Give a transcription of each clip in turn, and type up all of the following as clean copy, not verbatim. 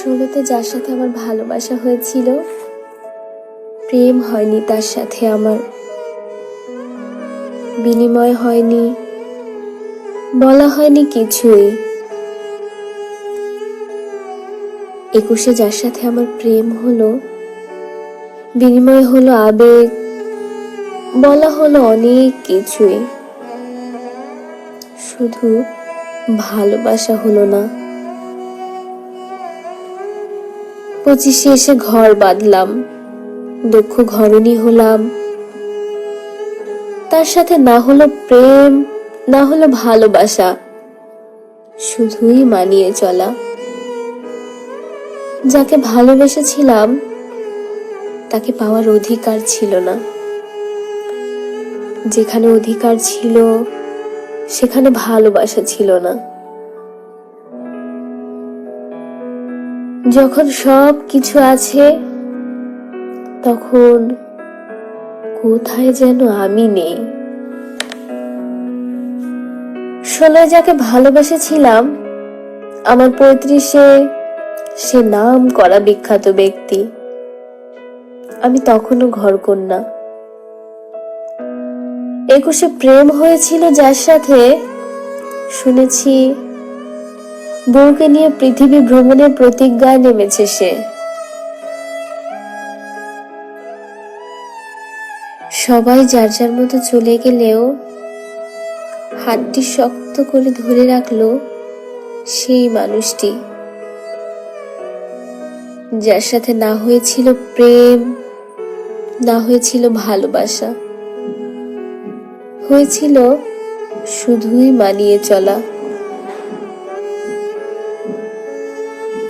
ষোলোতে যার সাথে আমার ভালোবাসা হয়েছিল, প্রেম হয়নি তার সাথে আমার, বিনিময় হয়নি, বলা হয়নি কিছুই। 21-এ যার সাথে আমার প্রেম হলো, বিনিময় হলো আবেগ, বলা হলো অনেক কিছুই, শুধু ভালোবাসা হলো না। 25-এ এসে ঘর বাঁধলাম, দক্ষ ঘরণী হলাম। তার সাথে না হলো প্রেম, না হলো ভালোবাসা, শুধুই মানিয়ে চলা। যাকে ভালোবেসেছিলাম তাকে পাওয়ার অধিকার ছিল না। যেখানে অধিকার ছিল সেখানে ভালোবাসা ছিল না। যখন সব কিছু আছে তখন কোথায় যেন আমি নেই। 16-এ যাকে ভালোবেসেছিলাম, আমার 35-এ সে নাম করা বিখ্যাত ব্যক্তি। আমি তখনও ঘরকন্যা। 21-এ প্রেম হয়েছিল যার সাথে, শুনেছি বউকে নিয়ে পৃথিবী ভ্রমণের প্রতিজ্ঞায় নেমেছে সে। সবাই যার যার মতো চলে গেলেও হাতটি শক্ত করে ধরে রাখলো সেই মানুষটি, যার সাথে না হয়েছিল প্রেম, না হয়েছিল ভালোবাসা, হয়েছিল শুধুই মানিয়ে চলা।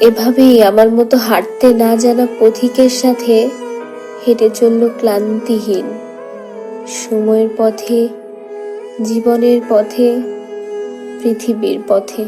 এভাবেই আমার মতো হাঁটতে না জানা পথিকের সাথে হেঁটে চলল ক্লান্তিহীন সময়ের পথে, জীবনের পথে, পৃথিবীর পথে।